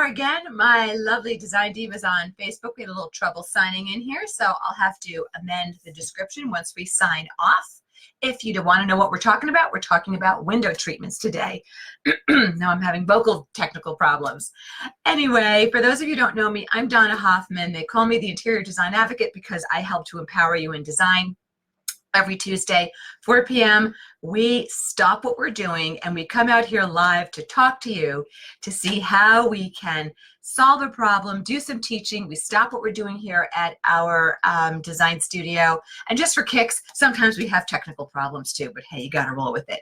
again, my lovely design divas on Facebook. We had a little trouble signing in here, so I'll have to amend the description once we sign off. If you want to know what we're talking about window treatments today. Now I'm having vocal technical problems. Anyway, for those of you who don't know me, I'm Donna Hoffman. They call me the Interior Design Advocate because I help to empower you in design. Every Tuesday, 4 p.m., we stop what we're doing and we come out here live to talk to you to see how we can solve a problem, do some teaching. We stop what we're doing here at our design studio. And just for kicks, sometimes we have technical problems too, but hey, you got to roll with it.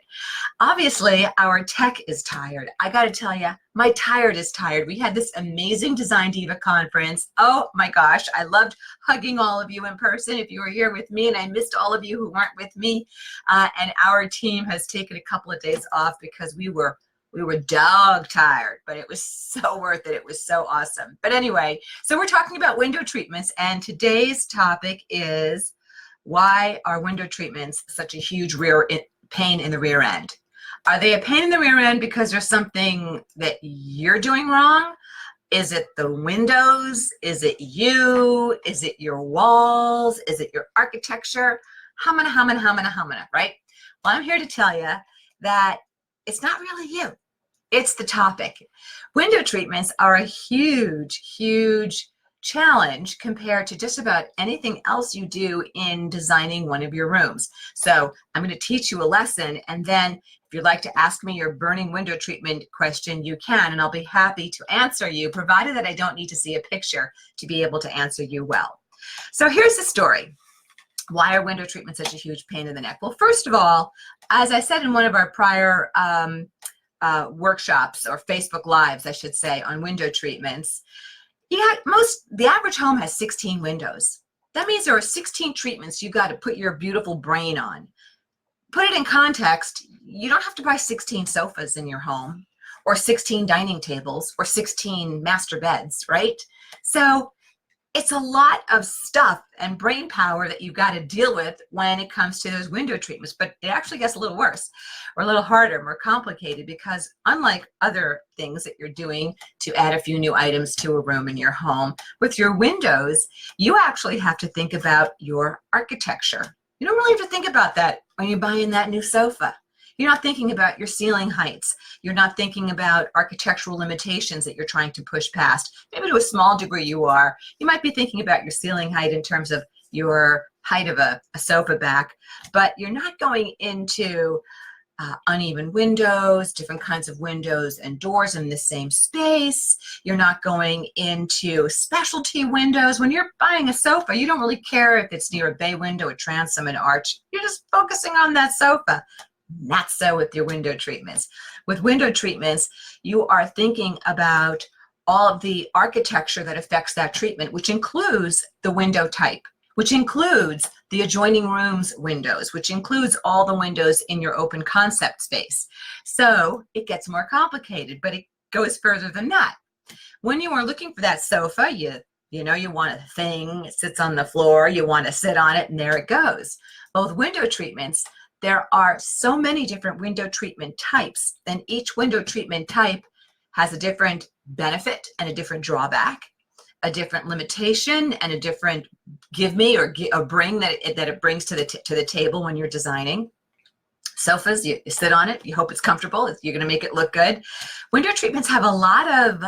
Obviously, our tech is tired. I got to tell you, my tired is tired. We had this amazing Design Diva conference. Oh my gosh, I loved hugging all of you in person if you were here with me, and I missed all of you who weren't with me. And our team has taken a couple of days off because we were dog tired, but it was so worth it. It was so awesome. But anyway, so we're talking about window treatments, and today's topic is why are window treatments such a huge pain in the rear end? Are they a pain in the rear end because there's something that you're doing wrong? Is it the windows? Is it you? Is it your walls? Is it your architecture? Hamana, right? Well, I'm here to tell you that it's not really you. It's the topic. Window treatments are a huge, huge challenge compared to just about anything else you do in designing one of your rooms. So I'm going to teach you a lesson, and then if you'd like to ask me your burning window treatment question, you can, and I'll be happy to answer you, provided that I don't need to see a picture to be able to answer you well. So here's the story. Why are window treatments such a huge pain in the neck? Well, first of all, as I said in one of our prior workshops, or Facebook Lives, I should say, on window treatments, the average home has 16 windows. That means there are 16 treatments you got to put your beautiful brain on. Put it in context, you don't have to buy 16 sofas in your home, or 16 dining tables, or 16 master beds, right? So it's a lot of stuff and brain power that you've got to deal with when it comes to those window treatments. But it actually gets a little worse, or a little harder, more complicated, because unlike other things that you're doing to add a few new items to a room in your home, with your windows, you actually have to think about your architecture. You don't really have to think about that when you're buying that new sofa. You're not thinking about your ceiling heights. You're not thinking about architectural limitations that you're trying to push past. Maybe to a small degree you are. You might be thinking about your ceiling height in terms of your height of a sofa back, but you're not going into uneven windows, different kinds of windows and doors in the same space. You're not going into specialty windows. When you're buying a sofa, you don't really care if it's near a bay window, a transom, an arch. You're just focusing on that sofa. Not so with your window treatments. With window treatments, you are thinking about all of the architecture that affects that treatment, which includes the window type, which includes the adjoining rooms windows, which includes all the windows in your open concept space. So it gets more complicated, but it goes further than that. When you are looking for that sofa, you want a thing, it sits on the floor, you want to sit on it, and there it goes. Both window treatments, there are so many different window treatment types, and each window treatment type has a different benefit and a different drawback, a different limitation and a different give me or bring that it brings to the table when you're designing. Sofas, you sit on it, you hope it's comfortable, you're going to make it look good. Window treatments have a lot of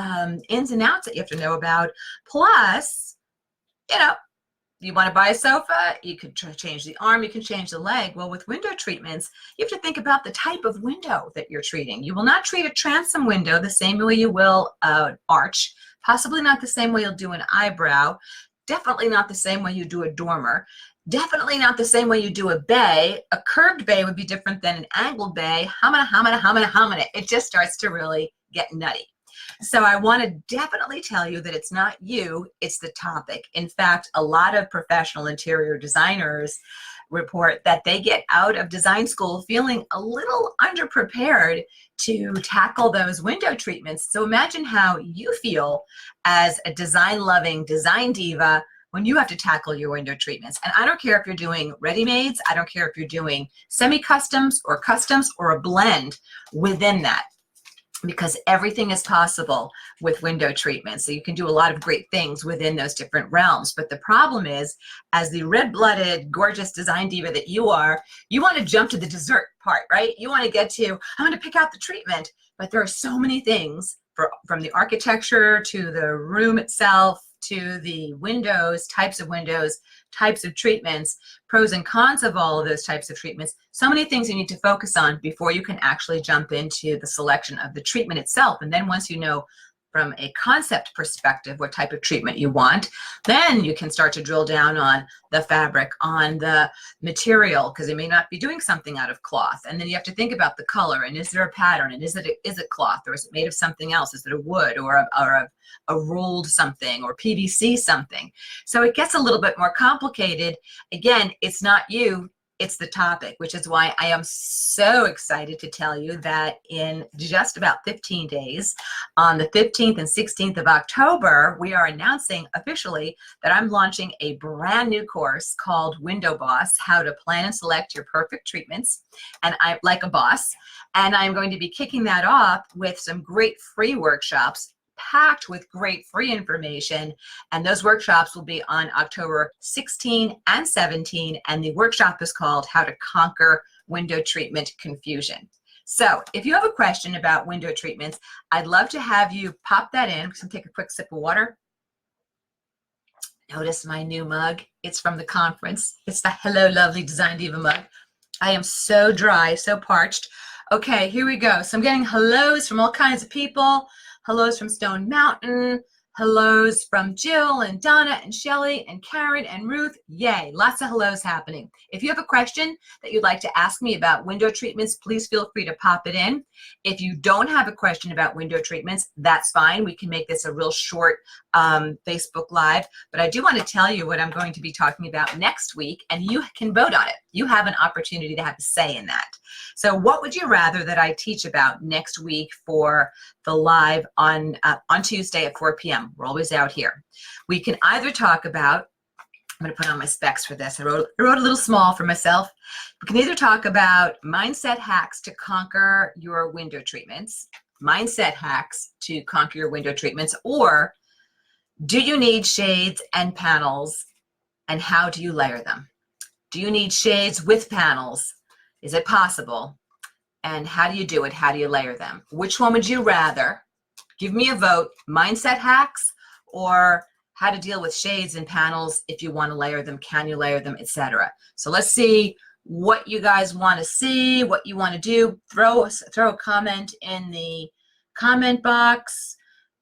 ins and outs that you have to know about. Plus, you want to buy a sofa, you could change the arm, you can change the leg. Well, with window treatments, you have to think about the type of window that you're treating. You will not treat a transom window the same way you will an arch, possibly not the same way you'll do an eyebrow, definitely not the same way you do a dormer, definitely not the same way you do a bay. A curved bay would be different than an angled bay. Hamana. It just starts to really get nutty. So I want to definitely tell you that it's not you, it's the topic. In fact, a lot of professional interior designers report that they get out of design school feeling a little underprepared to tackle those window treatments. So imagine how you feel as a design-loving design diva when you have to tackle your window treatments. And I don't care if you're doing ready-mades, I don't care if you're doing semi-customs or customs or a blend within that. because everything is possible with window treatment. So you can do a lot of great things within those different realms. But the problem is, as the red-blooded, gorgeous design diva that you are, you want to jump to the dessert part, right? You want to get to, I'm going to pick out the treatment. But there are so many things, from the architecture to the room itself, to the windows, types of treatments, pros and cons of all of those types of treatments. So many things you need to focus on before you can actually jump into the selection of the treatment itself. And then once you know from a concept perspective what type of treatment you want, then you can start to drill down on the fabric, on the material, because they may not be doing something out of cloth. And then you have to think about the color, and is there a pattern, and is it cloth, or is it made of something else? Is it a wood or a rolled something, or PVC something? So it gets a little bit more complicated. Again, it's not you, it's the topic, which is why I am so excited to tell you that in just about 15 days, on the 15th and 16th of October, we are announcing officially that I'm launching a brand new course called Window Boss: How to Plan and Select Your Perfect Treatments, and I like a boss. And I'm going to be kicking that off with some great free workshops packed with great free information, and those workshops will be on October 16 and 17, and the workshop is called How to Conquer Window Treatment Confusion. So if you have a question about window treatments, I'd love to have you pop that in. I'm going to take a quick sip of water. Notice my new mug. It's from the conference. It's the Hello Lovely Design Diva mug. I am so dry, so parched. Okay, here we go. So I'm getting hellos from all kinds of people. Hellos from Stone Mountain, hellos from Jill and Donna and Shelly and Karen and Ruth. Yay, lots of hellos happening. If you have a question that you'd like to ask me about window treatments, please feel free to pop it in. If you don't have a question about window treatments, that's fine. We can make this a real short Facebook Live. But I do want to tell you what I'm going to be talking about next week, and you can vote on it. You have an opportunity to have a say in that. So what would you rather that I teach about next week for the live on Tuesday at 4 p.m.? We're always out here. We can either talk about, I'm going to put on my specs for this. I wrote a little small for myself. We can either talk about mindset hacks to conquer your window treatments, mindset hacks to conquer your window treatments, or do you need shades and panels, and how do you layer them? Do you need shades with panels? Is it possible? And how do you do it? How do you layer them? Which one would you rather? Give me a vote. Mindset hacks, or how to deal with shades and panels if you want to layer them, can you layer them, etc. So let's see what you guys want to see, what you want to do. Throw a comment in the comment box.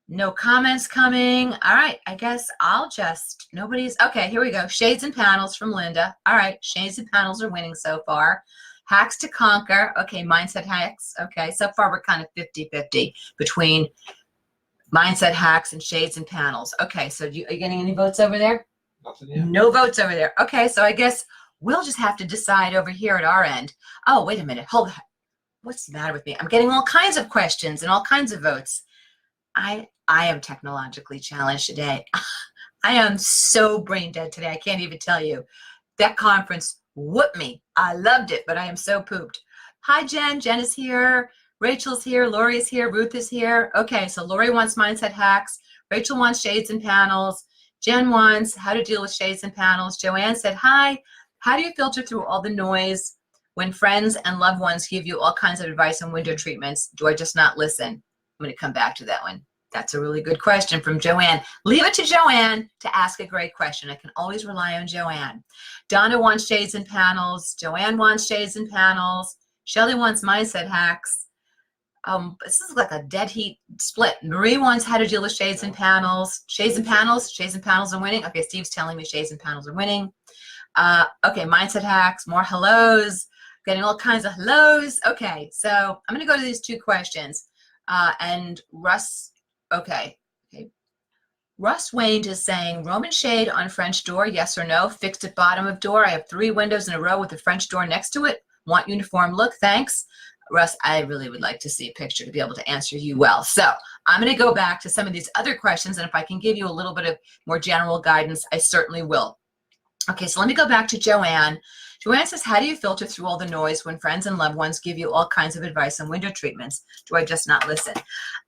No comments coming. All right, I guess I'll just, okay, here we go. Shades and panels from Linda. All right, shades and panels are winning so far. Hacks to conquer. Okay, mindset hacks. Okay, so far we're kind of 50-50 between mindset hacks and shades and panels. Okay, so are you getting any votes over there? Nothing yet. No votes over there. Okay, so I guess we'll just have to decide over here at our end. Oh, wait a minute. Hold on. What's the matter with me? I'm getting all kinds of questions and all kinds of votes. I am technologically challenged today. I am so brain dead today. I can't even tell you. That conference whooped me. I loved it, but I am so pooped. Hi, Jen. Jen is here. Rachel's here. Lori is here. Ruth is here. Okay, so Lori wants mindset hacks. Rachel wants shades and panels. Jen wants how to deal with shades and panels. Joanne said, hi. How do you filter through all the noise when friends and loved ones give you all kinds of advice on window treatments? Do I just not listen? I'm going to come back to that one. That's a really good question from Joanne. Leave it to Joanne to ask a great question. I can always rely on Joanne. Donna wants shades and panels. Joanne wants shades and panels. Shelly wants mindset hacks. This is like a dead heat split. Marie wants how to deal with shades and panels. Shades and panels are winning. Okay, Steve's telling me shades and panels are winning. Okay, mindset hacks, more hellos. Getting all kinds of hellos. Okay, so I'm going to go to these two questions. And Russ, okay. Russ Wayne is saying, Roman shade on French door, yes or no? Fixed at bottom of door. I have 3 windows in a row with the French door next to it. Want uniform look, thanks. Russ, I really would like to see a picture to be able to answer you well. So I'm going to go back to some of these other questions, and if I can give you a little bit of more general guidance, I certainly will. Okay, so let me go back to Joanne. Joanne says, how do you filter through all the noise when friends and loved ones give you all kinds of advice on window treatments? Do I just not listen?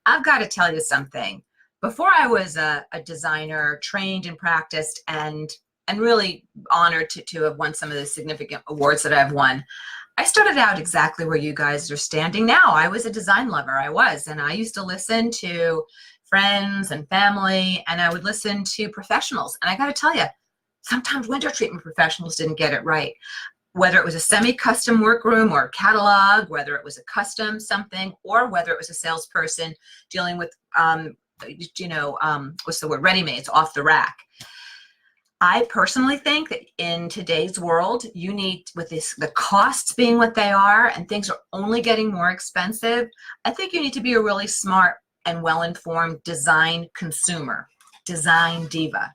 I've got to tell you something. Before I was a designer, trained and practiced, and really honored to have won some of the significant awards that I've won, I started out exactly where you guys are standing now. I was a design lover, and I used to listen to friends and family, and I would listen to professionals. And I got to tell you, sometimes window treatment professionals didn't get it right. Whether it was a semi-custom workroom or catalog, whether it was a custom something, or whether it was a salesperson dealing with, what's the word, ready-mades off the rack. I personally think that in today's world, you need, with the costs being what they are and things are only getting more expensive, I think you need to be a really smart and well-informed design consumer, design diva.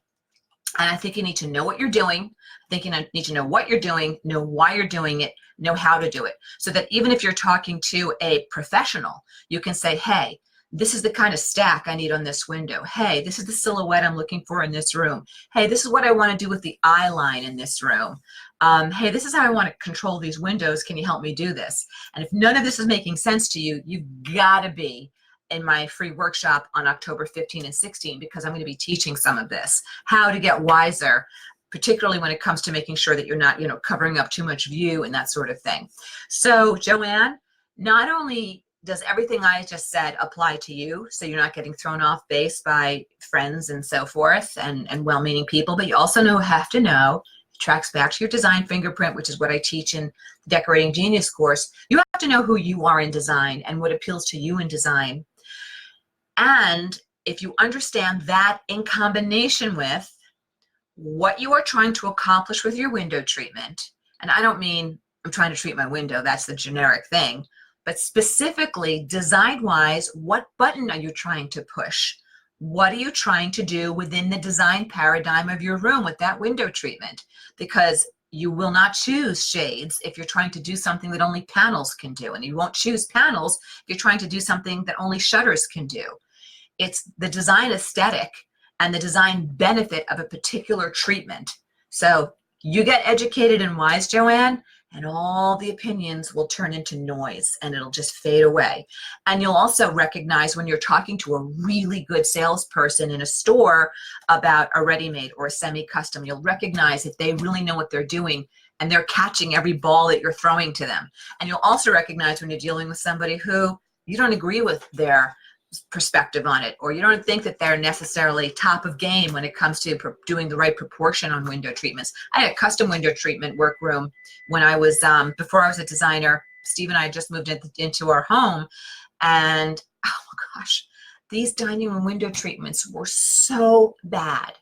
And I think you need to know what you're doing. I think you need to know what you're doing, know why you're doing it, know how to do it. So that even if you're talking to a professional, you can say, hey, this is the kind of stack I need on this window. Hey, this is the silhouette I'm looking for in this room. Hey, this is what I want to do with the eye line in this room. Hey, this is how I want to control these windows. Can you help me do this? And if none of this is making sense to you, you've got to be in my free workshop on October 15 and 16, because I'm going to be teaching some of this, how to get wiser, particularly when it comes to making sure that you're not, covering up too much view and that sort of thing. So Joanne, not only does everything I just said apply to you, so you're not getting thrown off base by friends and so forth and well-meaning people, but you also have to know, it tracks back to your design fingerprint, which is what I teach in the Decorating Genius course. You have to know who you are in design and what appeals to you in design. And if you understand that in combination with what you are trying to accomplish with your window treatment, and I don't mean I'm trying to treat my window, that's the generic thing, but specifically design-wise, what button are you trying to push? What are you trying to do within the design paradigm of your room with that window treatment? Because you will not choose shades if you're trying to do something that only panels can do, and you won't choose panels if you're trying to do something that only shutters can do. It's the design aesthetic and the design benefit of a particular treatment. So you get educated and wise, Joanne, and all the opinions will turn into noise and it'll just fade away. And you'll also recognize when you're talking to a really good salesperson in a store about a ready-made or a semi-custom, you'll recognize if they really know what they're doing and they're catching every ball that you're throwing to them. And you'll also recognize when you're dealing with somebody who you don't agree with their perspective on it, or you don't think that they're necessarily top of game when it comes to doing the right proportion on window treatments. I had a custom window treatment workroom when I was, before I was a designer. Steve and I had just moved into our home, and oh my gosh, these dining room window treatments were so bad.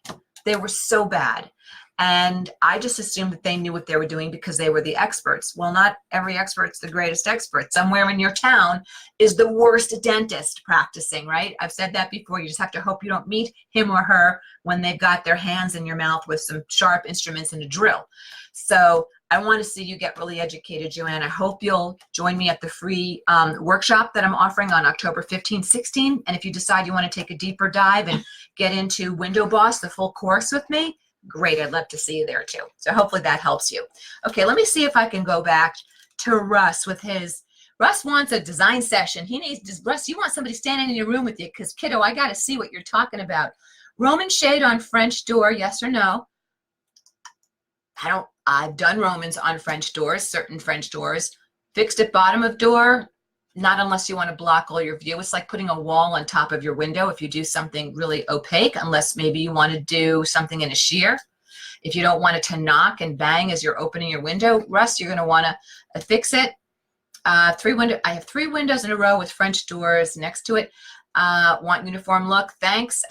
They were so bad. And I just assumed that they knew what they were doing because they were the experts. Well, not every expert's the greatest expert. Somewhere in your town is the worst dentist practicing, right? I've said that before. You just have to hope you don't meet him or her when they've got their hands in your mouth with some sharp instruments and a drill. So I want to see you get really educated, Joanne. I hope you'll join me at the free workshop that I'm offering on October 15, 16. And if you decide you want to take a deeper dive and get into Window Boss, the full course with me, great, I'd love to see you there too. So hopefully that helps you. Okay, let me see if I can go back to Russ with his, Russ wants a design session. Russ, you want somebody standing in your room with you because, kiddo, I got to see what you're talking about. Roman shade on French door, yes or no? I've done Romans on French doors, certain French doors. Fixed at bottom of door, not unless you want to block all your view. It's like putting a wall on top of your window if you do something really opaque, unless maybe you want to do something in a sheer. If you don't want it to knock and bang as you're opening your window, Russ, you're going to want to fix it. I have 3 windows in a row with French doors next to it. Want uniform look? Thanks.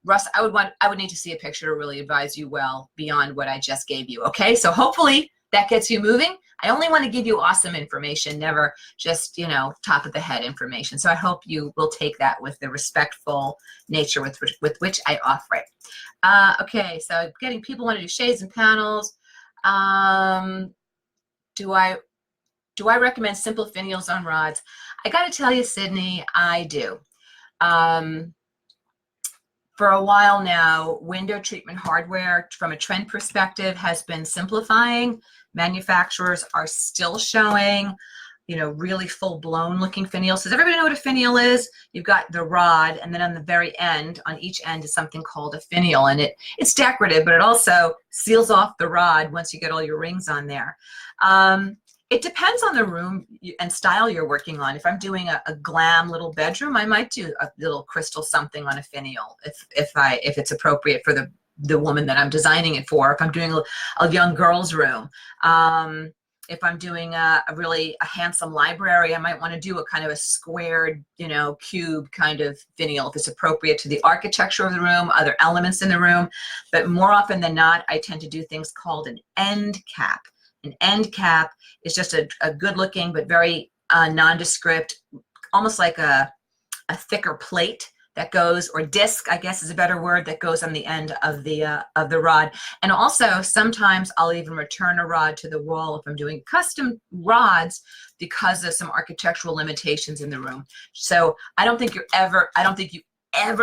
Russ, I would need to see a picture to really advise you well beyond what I just gave you. Okay, so hopefully that gets you moving. I only want to give you awesome information, never just, top of the head information. So I hope you will take that with the respectful nature with which I offer it. Okay, so people want to do shades and panels. Do I recommend simple finials on rods? I got to tell you, Sydney, I do. For a while now, window treatment hardware, from a trend perspective, has been simplifying. Manufacturers are still showing, you know, really full-blown looking finials. Does everybody know what a finial is? You've got the rod, and then on the very end, on each end, is something called a finial, and it's decorative, but it also seals off the rod once you get all your rings on there. It depends on the room and style you're working on. If I'm doing a glam little bedroom, I might do a little crystal something on a finial if it's appropriate for the woman that I'm designing it for. If I'm doing a young girl's room, if I'm doing a handsome library, I might want to do a kind of a squared, you know, cube kind of finial if it's appropriate to the architecture of the room, other elements in the room. But more often than not, I tend to do things called an end cap. An end cap is just a good looking but very nondescript, almost like a thicker plate that goes, or disc, I guess is a better word, that goes on the end of the rod. And also sometimes I'll even return a rod to the wall if I'm doing custom rods because of some architectural limitations in the room. So I don't think you ever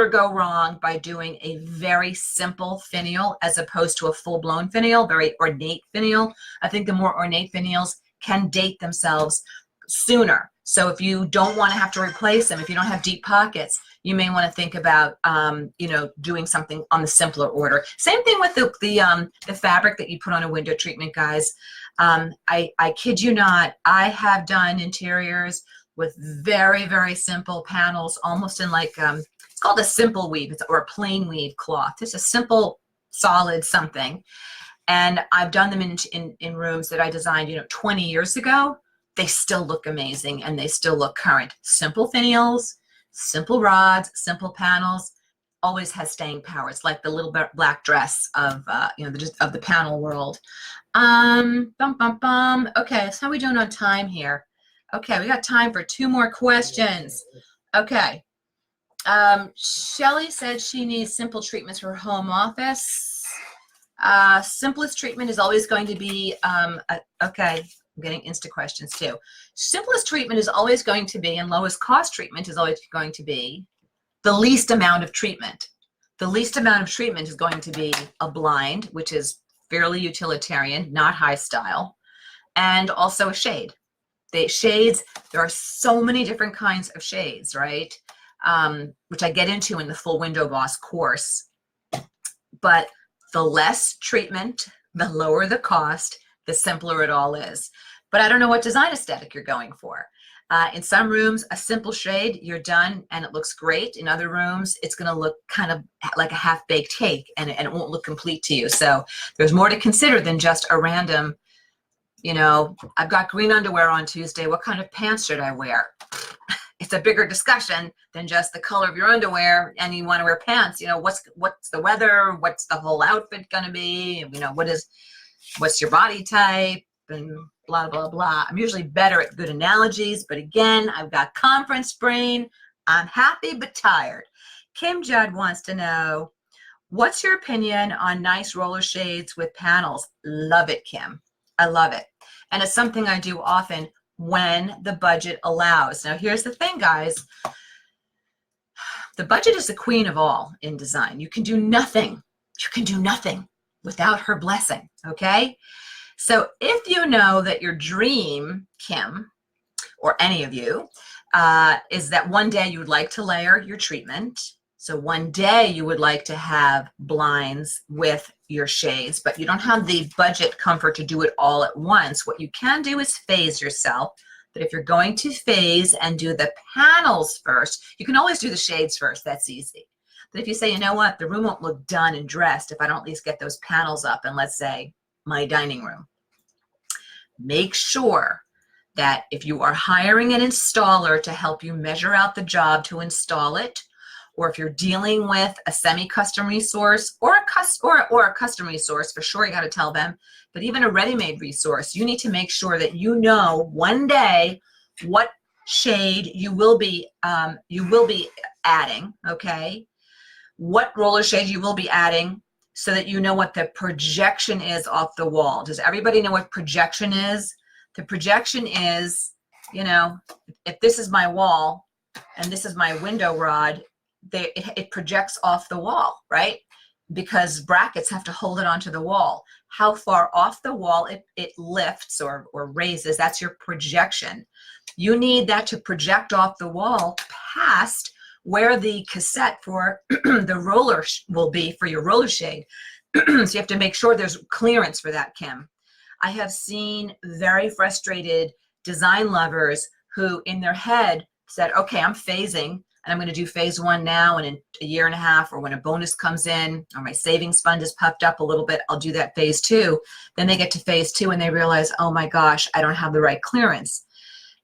go wrong by doing a very simple finial as opposed to a full-blown finial, very ornate finial. I think the more ornate finials can date themselves sooner. So if you don't want to have to replace them, if you don't have deep pockets, you may want to think about, you know, doing something on the simpler order. Same thing with the fabric that you put on a window treatment, guys. I kid you not, I have done interiors with very, very simple panels, almost in like, it's called a simple weave, or a plain weave cloth. It's a simple, solid something. And I've done them in rooms that I designed, you know, 20 years ago. They still look amazing and they still look current. Simple finials, simple rods, simple panels, always has staying power. It's like the little black dress of, you know, of the panel world. Okay, so how are we doing on time here? Okay, we got time for 2 more questions. Okay. Shelly said she needs simple treatments for home office. Simplest treatment is always going to be, okay, I'm getting Insta questions too. Simplest treatment is always going to be, and lowest cost treatment is always going to be, the least amount of treatment. The least amount of treatment is going to be a blind, which is fairly utilitarian, not high style, and also a shade. The shades, there are so many different kinds of shades, right? Which I get into in the full Window Boss course. But the less treatment, the lower the cost, the simpler it all is. But I don't know what design aesthetic you're going for. In some rooms, a simple shade, you're done and it looks great. In other rooms, it's going to look kind of like a half-baked cake and it won't look complete to you. So there's more to consider than just a random, you know, I've got green underwear on Tuesday. What kind of pants should I wear? It's a bigger discussion than just the color of your underwear and you want to wear pants. You know, what's the weather? What's the whole outfit going to be? You know, what's your body type? And blah, blah, blah. I'm usually better at good analogies, but again, I've got conference brain. I'm happy but tired. Kim Judd wants to know, what's your opinion on nice roller shades with panels? Love it, Kim. I love it. And it's something I do often when the budget allows. Now, here's the thing, guys. The budget is the queen of all in design. You can do nothing. You can do nothing without her blessing, okay? So if you know that your dream, Kim, or any of you, is that one day you would like to layer your treatment. So one day you would like to have blinds with your shades, but you don't have the budget comfort to do it all at once. What you can do is phase yourself. But if you're going to phase and do the panels first, you can always do the shades first. That's easy. But if you say, you know what, the room won't look done and dressed if I don't at least get those panels up in, let's say, my dining room. Make sure that if you are hiring an installer to help you measure out the job to install it, or if you're dealing with a semi-custom resource or a custom resource, for sure you got to tell them, but even a ready-made resource, you need to make sure that you know one day what shade you will be adding, okay? What roller shade you will be adding so that you know what the projection is off the wall. Does everybody know what projection is? The projection is, you know, if this is my wall and this is my window rod, it projects off the wall, right? Because brackets have to hold it onto the wall. How far off the wall it lifts or raises, that's your projection. You need that to project off the wall past where the cassette for the roller will be for your roller shade. So you have to make sure there's clearance for that, Kim. I have seen very frustrated design lovers who in their head said, okay, I'm phasing, and I'm going to do phase 1 now, and in a year and a half, or when a bonus comes in, or my savings fund is puffed up a little bit, I'll do that phase 2. Then they get to phase 2 and they realize, oh my gosh, I don't have the right clearance.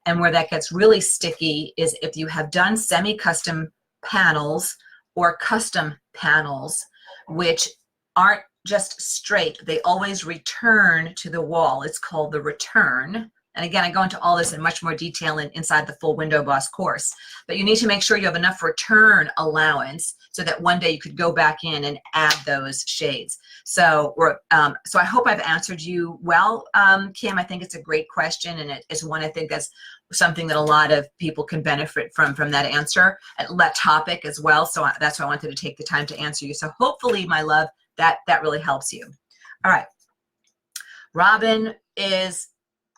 And where that gets really sticky is if you have done semi-custom panels or custom panels, which aren't just straight, they always return to the wall. It's called the return. And again, I go into all this in much more detail inside the full Window Boss course. But you need to make sure you have enough return allowance so that one day you could go back in and add those shades. So I hope I've answered you well, Kim. I think it's a great question, and it is one I think that's something that a lot of people can benefit from that answer, that topic as well. So that's why I wanted to take the time to answer you. So hopefully, my love, that really helps you. All right. Robin is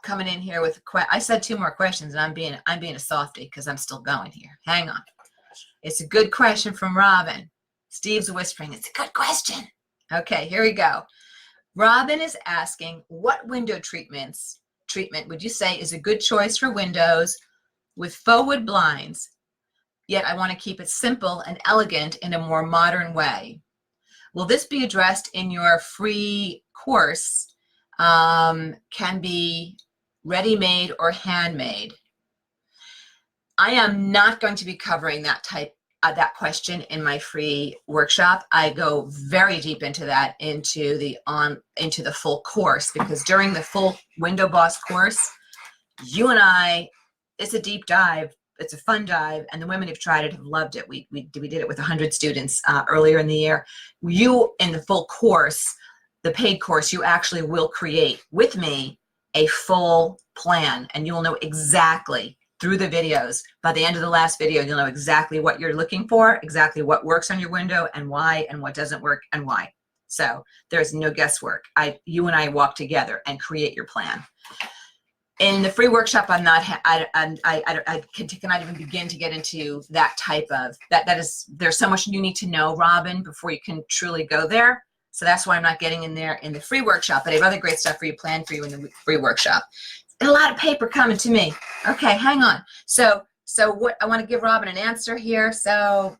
coming in here with I said 2 more questions, and I'm being a softie because I'm still going here. Hang on. It's a good question from Robin. Steve's whispering, it's a good question. Okay, here we go. Robin is asking, what window treatment would you say is a good choice for windows with faux wood blinds, yet I want to keep it simple and elegant in a more modern way? Will this be addressed in your free course? Can be ready-made or handmade? I am not going to be covering that question in my free workshop. I go very deep into that, into the full course, because during the full Window Boss course, you and I, it's a deep dive. It's a fun dive, and the women who've tried it have loved it. We did it with 100 students earlier in the year. You, in the full course, the paid course, you actually will create with me a full plan, and you will know exactly through the videos. By the end of the last video, you'll know exactly what you're looking for, exactly what works on your window and why, and what doesn't work and why. So there's no guesswork. You and I walk together and create your plan. In the free workshop, I cannot even begin to get into that type of, there's so much you need to know, Robin, before you can truly go there. So that's why I'm not getting in there in the free workshop, but I have other great stuff for you planned for you in the free workshop. And a lot of paper coming to me. Okay, hang on. So what I want to give Robin an answer here. So,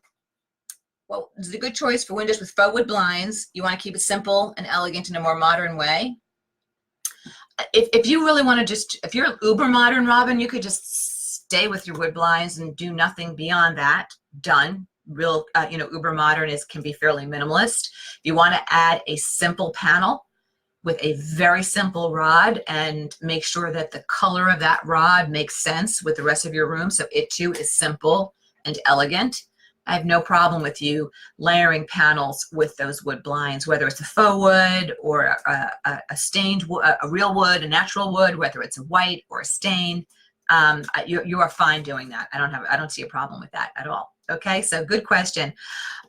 well, it's a good choice for windows with faux wood blinds. You want to keep it simple and elegant in a more modern way. If you really want to if you're uber modern, Robin, you could just stay with your wood blinds and do nothing beyond that. Done. Real, uber modern can be fairly minimalist. If you want to add a simple panel with a very simple rod and make sure that the color of that rod makes sense with the rest of your room, so it too is simple and elegant, I have no problem with you layering panels with those wood blinds, whether it's a faux wood or a stained wood, a real wood, a natural wood, whether it's a white or a stain. You are fine doing that. I don't see a problem with that at all. Okay, so good question.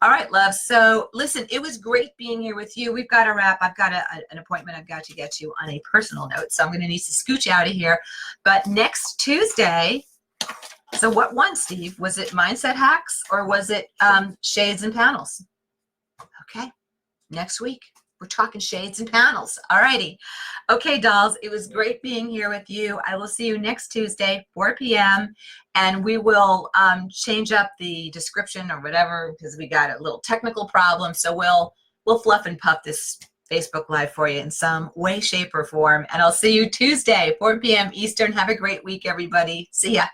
All right, love. So listen, it was great being here with you. We've got to wrap. I've got an appointment I've got to get to on a personal note, so I'm going to need to scooch out of here. But next Tuesday, so what won, Steve? Was it Mindset Hacks or was it Shades and Panels? Okay, next week. We're talking shades and panels. All righty. Okay, dolls, it was great being here with you. I will see you next Tuesday, 4 p.m. And we will change up the description or whatever because we got a little technical problem. So we'll fluff and puff this Facebook Live for you in some way, shape, or form. And I'll see you Tuesday, 4 p.m. Eastern. Have a great week, everybody. See ya.